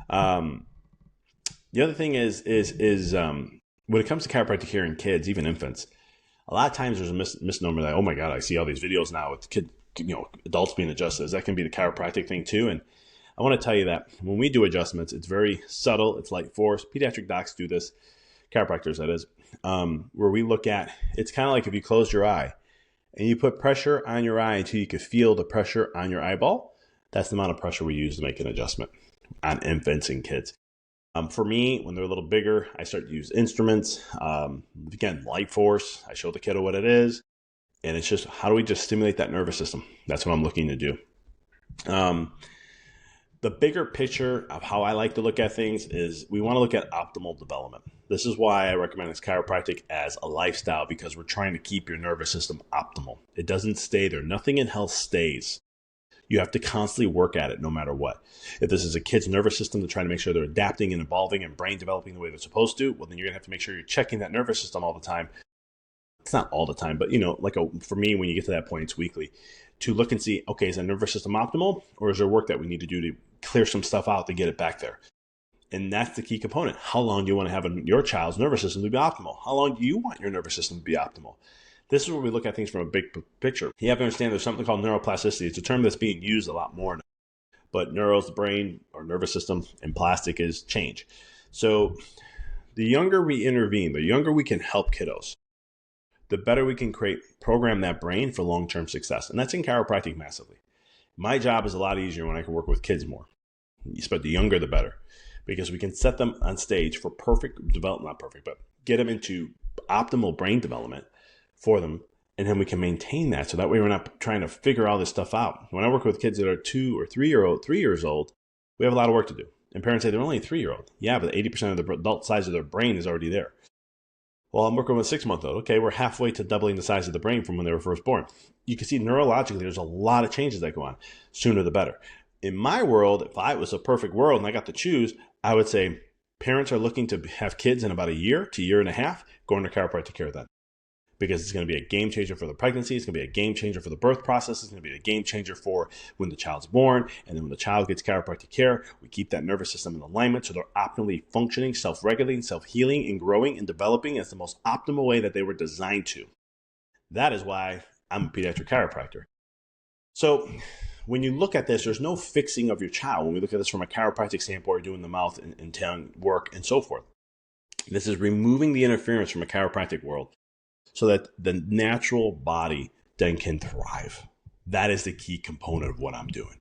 Um, the other thing is when it comes to chiropractic care in kids, even infants, a lot of times there's a misnomer that, oh my God, I see all these videos now with adults being adjusted. That can be the chiropractic thing too. And I want to tell you that when we do adjustments, it's very subtle. It's light force. Pediatric docs do this, chiropractors that is, where we look at, it's kind of like if you close your eye and you put pressure on your eye until you can feel the pressure on your eyeball. That's the amount of pressure we use to make an adjustment on infants and kids. For me, when they're a little bigger, I start to use instruments. Again, light force. I show the kiddo what it is. And it's just, how do we just stimulate that nervous system? That's what I'm looking to do. The bigger picture of how I like to look at things is we want to look at optimal development. This is why I recommend this chiropractic as a lifestyle, because we're trying to keep your nervous system optimal. It doesn't stay there. Nothing in health stays. You have to constantly work at it no matter what. If this is a kid's nervous system to try to make sure they're adapting and evolving and brain developing the way they're supposed to, well, then you're going to have to make sure you're checking that nervous system all the time. It's not all the time, but for me, when you get to that point, it's weekly to look and see, okay, is that nervous system optimal, or is there work that we need to do to clear some stuff out to get it back there? And that's the key component. How long do you want to have your child's nervous system to be optimal? How long do you want your nervous system to be optimal? This is where we look at things from a big picture. You have to understand there's something called neuroplasticity. It's a term that's being used a lot more now. But neuros, the brain, or nervous system, and plastic is change. So the younger we intervene, the younger we can help kiddos, the better we can program that brain for long-term success. And that's in chiropractic massively. My job is a lot easier when I can work with kids more. But the younger, the better. Because we can set them on stage for perfect development, not perfect, but get them into optimal brain development for them. And then we can maintain that. So that way we're not trying to figure all this stuff out. When I work with kids that are 2 or 3 years old, we have a lot of work to do. And parents say they're only a 3-year-old. Yeah, but 80% of the adult size of their brain is already there. Well, I'm working with a 6-month-old. Okay, we're halfway to doubling the size of the brain from when they were first born. You can see neurologically, there's a lot of changes that go on. Sooner the better. In my world, if I was a perfect world and I got to choose, I would say parents are looking to have kids in about a year to year and a half, go under chiropractic care then. Because it's going to be a game changer for the pregnancy. It's going to be a game changer for the birth process. It's going to be a game changer for when the child's born. And then when the child gets chiropractic care, we keep that nervous system in alignment so they're optimally functioning, self-regulating, self-healing, and growing and developing as the most optimal way that they were designed to. That is why I'm a pediatric chiropractor. So when you look at this, there's no fixing of your child. When we look at this from a chiropractic standpoint, we're doing the mouth and tongue work and so forth. This is removing the interference from a chiropractic world, so that the natural body then can thrive. That is the key component of what I'm doing.